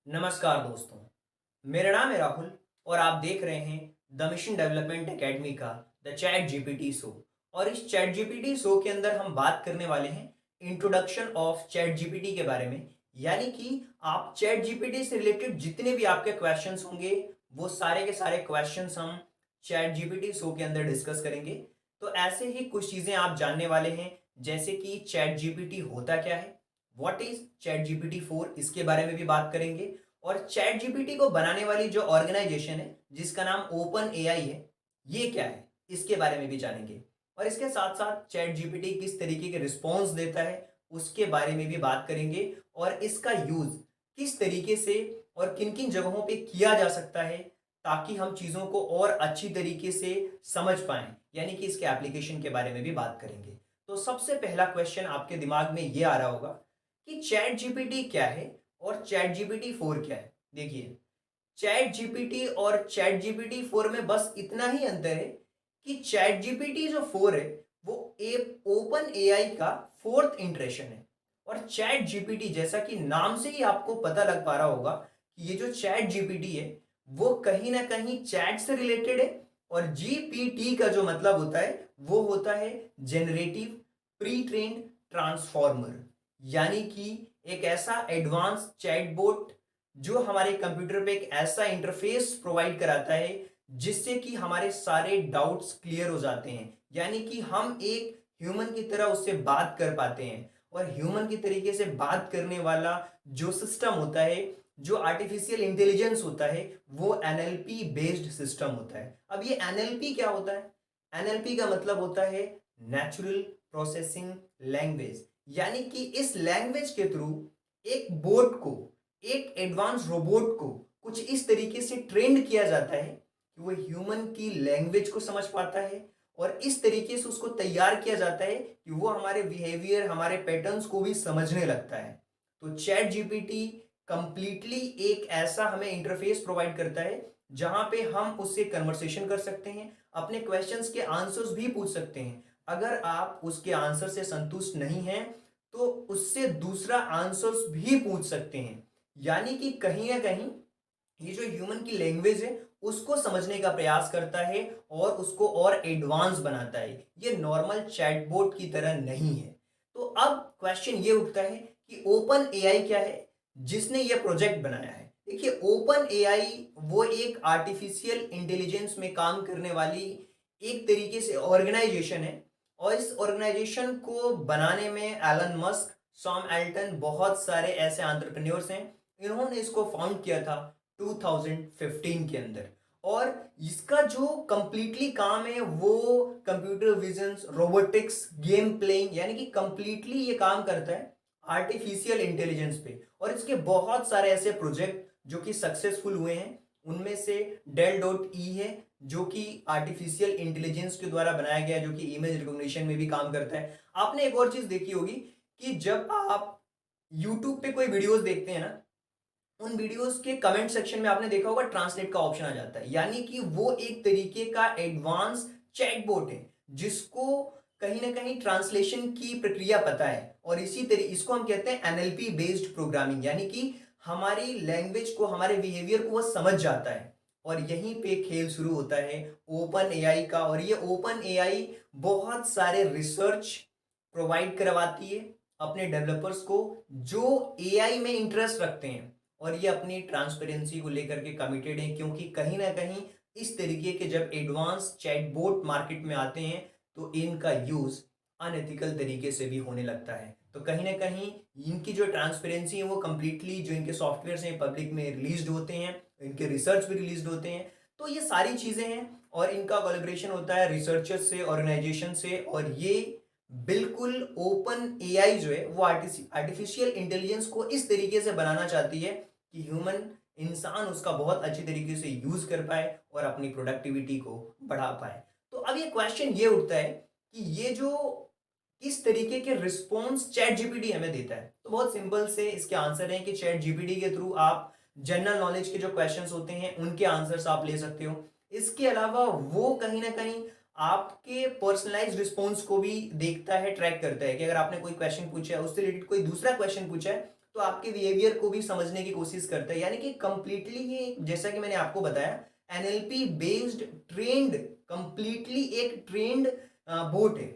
नमस्कार दोस्तों, मेरा नाम है राहुल और आप देख रहे हैं द मिशन डेवलपमेंट एकेडमी का द चैट जीपीटी शो। और इस चैट जीपीटी शो के अंदर हम बात करने वाले हैं इंट्रोडक्शन ऑफ चैट जीपीटी के बारे में। यानी कि आप चैट जीपीटी से रिलेटेड जितने भी आपके क्वेश्चंस होंगे वो सारे के सारे क्वेश्चंस हम चैट जीपीटी शो के अंदर डिस्कस करेंगे। तो ऐसे ही कुछ चीज़ें आप जानने वाले हैं, जैसे कि चैट जीपीटी होता क्या है, व्हाट इज चैट जीपीटी 4, इसके बारे में भी बात करेंगे। और चैट जीपीटी को बनाने वाली जो ऑर्गेनाइजेशन है जिसका नाम ओपन एआई है, ये क्या है इसके बारे में भी जानेंगे। और इसके साथ साथ चैट जीपीटी किस तरीके के रिस्पॉन्स देता है उसके बारे में भी बात करेंगे। और इसका यूज किस तरीके से और किन किन जगहों पे किया जा सकता है ताकि हम चीज़ों को और अच्छी तरीके से समझ पाएं, यानी कि इसके एप्लीकेशन के बारे में भी बात करेंगे। तो सबसे पहला क्वेश्चन आपके दिमाग में ये आ रहा होगा कि चैट जीपीटी क्या है और चैट जीपीटी 4 क्या है। देखिए, चैट जीपीटी और चैट जीपीटी 4 में बस इतना ही अंतर है कि चैट जीपीटी जो 4 है वो ओपन एआई का फोर्थ इंटरेक्शन है। और चैट जीपीटी, जैसा कि नाम से ही आपको पता लग पा रहा होगा कि ये जो चैट जीपीटी है वो कहीं ना कहीं चैट से रिलेटेड है। और जीपीटी का जो मतलब होता है वो होता है जेनरेटिव प्री ट्रेन्ड ट्रांसफॉर्मर, यानी कि एक ऐसा एडवांस चैटबॉट जो हमारे कंप्यूटर पे एक ऐसा इंटरफेस प्रोवाइड कराता है जिससे कि हमारे सारे डाउट्स क्लियर हो जाते हैं। यानी कि हम एक ह्यूमन की तरह उससे बात कर पाते हैं। और ह्यूमन की तरीके से बात करने वाला जो सिस्टम होता है, जो आर्टिफिशियल इंटेलिजेंस होता है, वो एनएलपी बेस्ड सिस्टम होता है। अब ये एनएलपी क्या होता है? एनएलपी का मतलब होता है नेचुरल प्रोसेसिंग लैंग्वेज। यानी कि इस लैंग्वेज के थ्रू एक बोट को, एक एडवांस रोबोट को कुछ इस तरीके से ट्रेंड किया जाता है कि वो ह्यूमन की लैंग्वेज को समझ पाता है। और इस तरीके से उसको तैयार किया जाता है कि वो हमारे बिहेवियर, हमारे पैटर्न्स को भी समझने लगता है। तो चैट जीपीटी कंप्लीटली एक ऐसा हमें इंटरफेस प्रोवाइड करता है जहां पे हम उससे कन्वर्सेशन कर सकते हैं, अपने क्वेश्चंस के आंसर्स भी पूछ सकते हैं। अगर आप उसके आंसर से संतुष्ट नहीं हैं तो उससे दूसरा आंसर्स भी पूछ सकते हैं। यानी कि कहीं ना कहीं ये जो ह्यूमन की लैंग्वेज है उसको समझने का प्रयास करता है और उसको और एडवांस बनाता है। ये नॉर्मल चैटबॉट की तरह नहीं है। तो अब क्वेश्चन ये उठता है कि ओपन एआई क्या है जिसने ये प्रोजेक्ट बनाया है। देखिए, ओपन एआई वो एक आर्टिफिशियल इंटेलिजेंस में काम करने वाली एक तरीके से ऑर्गेनाइजेशन है। और इस ऑर्गेनाइजेशन को बनाने में एलन मस्क, सॉम एल्टन, बहुत सारे ऐसे एंटरप्रेन्योर्स हैं, इन्होंने इसको फाउंड किया था 2015 के अंदर। और इसका जो कंप्लीटली काम है वो computer vision, robotics, game playing, यानी कि कंप्लीटली ये काम करता है आर्टिफिशियल इंटेलिजेंस पे। और इसके बहुत सारे ऐसे प्रोजेक्ट जो कि सक्सेसफुल हुए हैं, उनमें से डेल डॉट ई है जो कि आर्टिफिशियल इंटेलिजेंस के द्वारा बनाया गया, जो कि इमेज रिकॉग्निशन में भी काम करता है। आपने एक और चीज देखी होगी कि जब आप यूट्यूब पे कोई वीडियोस देखते हैं ना, उन वीडियोस के कमेंट सेक्शन में आपने देखा होगा ट्रांसलेट का ऑप्शन आ जाता है। यानी कि वो एक तरीके का एडवांस चैटबॉट है जिसको कहीं ना कहीं ट्रांसलेशन की प्रक्रिया पता है। और इसी तरीके इसको हम कहते हैं एनएलपी बेस्ड प्रोग्रामिंग, यानी कि हमारी लैंग्वेज को, हमारे बिहेवियर को वो समझ जाता है। और यहीं पे खेल शुरू होता है ओपन एआई का। और ये ओपन एआई बहुत सारे रिसर्च प्रोवाइड करवाती है अपने डेवलपर्स को जो एआई में इंटरेस्ट रखते हैं। और ये अपनी ट्रांसपेरेंसी को लेकर के कमिटेड है, क्योंकि कहीं ना कहीं इस तरीके के जब एडवांस चैटबॉट मार्केट में आते हैं तो इनका यूज अनएथिकल तरीके से भी होने लगता है। तो कहीं ना कहीं इनकी जो ट्रांसपेरेंसी है वो कंप्लीटली, जो इनके सॉफ्टवेयर हैं पब्लिक में रिलीज होते हैं, इनके रिसर्च भी रिलीज होते हैं। तो ये सारी चीजें हैं और इनका कोलेब्रेशन होता है रिसर्चर्स से, ऑर्गेनाइजेशन से। और ये बिल्कुल ओपन एआई जो है वो आर्टिफिशियल इंटेलिजेंस को इस तरीके से बनाना चाहती है कि ह्यूमन इंसान उसका बहुत अच्छी तरीके से यूज कर पाए और अपनी प्रोडक्टिविटी को बढ़ा पाए। तो अब ये क्वेश्चन ये उठता है कि ये जो किस तरीके के रिस्पॉन्स चैट जीपीटी हमें देता है। तो बहुत सिंपल से इसके आंसर है कि चैट जीपीटी के थ्रू आप जनरल नॉलेज के जो क्वेश्चंस होते हैं उनके आंसर्स आप ले सकते हो। इसके अलावा वो कहीं ना कहीं आपके पर्सनलाइज रिस्पॉन्स को भी देखता है, ट्रैक करता है कि अगर आपने कोई क्वेश्चन पूछा है, उससे रिलेटेड कोई दूसरा क्वेश्चन पूछा है, तो आपके बिहेवियर को भी समझने की कोशिश करता है। यानी कि कंप्लीटली ये, जैसा कि मैंने आपको बताया, एनएलपी बेस्ड ट्रेंड, कंप्लीटली एक ट्रेंड बोट है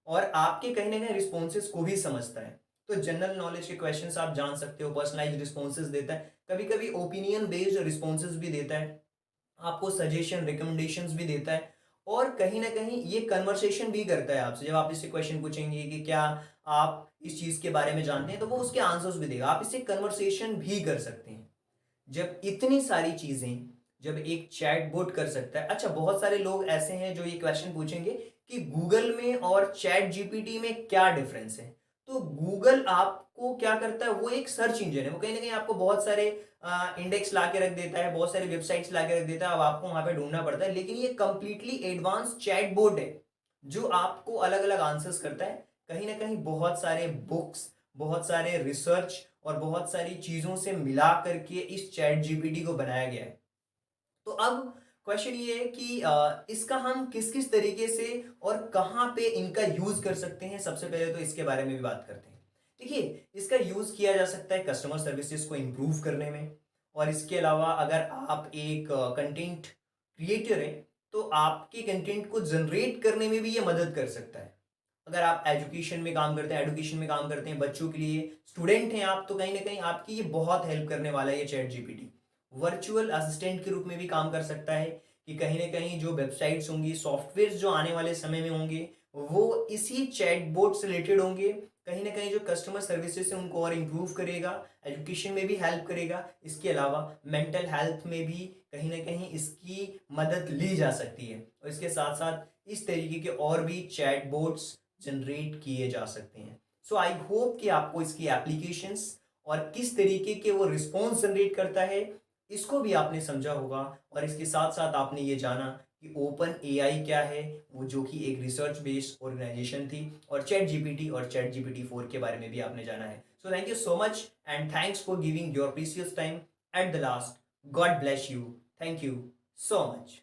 और आपके कहीं ना कहीं रिस्पॉन्सेज को भी समझता है। तो जनरल नॉलेज के क्वेश्चंस आप जान सकते हो, पर्सनलाइज्ड रिस्पॉन्सेज देता है, कभी कभी ओपिनियन बेस्ड रिस्पॉन्सेज भी देता है, आपको सजेशन रिकमेंडेशंस भी देता है, और कहीं ना कहीं ये कन्वर्सेशन भी करता है आपसे। जब आप इससे क्वेश्चन पूछेंगे कि क्या आप इस चीज के बारे में जानते हैं, तो वो उसके आंसर्स भी देगा, आप इससे कन्वर्सेशन भी कर सकते हैं। जब इतनी सारी चीजें जब एक चैटबॉट कर सकता है। अच्छा, बहुत सारे लोग ऐसे हैं जो ये क्वेश्चन पूछेंगे कि गूगल में और चैट जीपीटी में क्या डिफरेंस है। तो गूगल आपको क्या करता है, वो एक सर्च इंजन है, वो कहीं ना कहीं आपको बहुत सारे इंडेक्स ला के रख देता है, बहुत सारे वेबसाइट्स ला के रख देता है, अब आपको वहां पे ढूंढना पड़ता है। लेकिन ये कंप्लीटली एडवांस चैटबॉट है जो आपको अलग अलग आंसर्स करता है। कहीं ना कहीं बहुत सारे बुक्स, बहुत सारे रिसर्च और बहुत सारी चीजों से मिला करके इस चैट जीपीटी को बनाया गया है। तो अब क्वेश्चन ये है कि इसका हम किस किस तरीके से और कहां पे इनका यूज कर सकते हैं। सबसे पहले तो इसके बारे में भी बात करते हैं। देखिए, इसका यूज किया जा सकता है कस्टमर सर्विसेज को इंप्रूव करने में, और इसके अलावा अगर आप एक कंटेंट क्रिएटर हैं तो आपके कंटेंट को जनरेट करने में भी ये मदद कर सकता है। अगर आप एजुकेशन में काम करते हैं, बच्चों के लिए स्टूडेंट हैं आप, तो कहीं ना कहीं आपकी ये बहुत हेल्प करने वाला है ये चैट जीपीटी। वर्चुअल असिस्टेंट के रूप में भी काम कर सकता है कि कहीं ना कहीं जो वेबसाइट्स होंगी, सॉफ्टवेयर जो आने वाले समय में होंगे, वो इसी चैटबॉट से रिलेटेड होंगे। कहीं ना कहीं जो कस्टमर सर्विसेज है उनको और इम्प्रूव करेगा, एजुकेशन में भी हेल्प करेगा। इसके अलावा मेंटल हेल्थ में भी कहीं ना कहीं इसकी मदद ली जा सकती है, और इसके साथ साथ इस तरीके के और भी चैटबॉट्स जनरेट किए जा सकते हैं। सो आई होप कि आपको इसकी एप्लीकेशंस और किस तरीके के वो रिस्पॉन्स जनरेट करता है इसको भी आपने समझा होगा, और इसके साथ साथ आपने ये जाना कि ओपन एआई क्या है, वो जो कि एक रिसर्च बेस्ड ऑर्गेनाइजेशन थी, और चैट जीपीटी और चैट जीपीटी 4 के बारे में भी आपने जाना है। So thank you so much and thanks for giving your precious time at the last. God bless you. Thank you so much.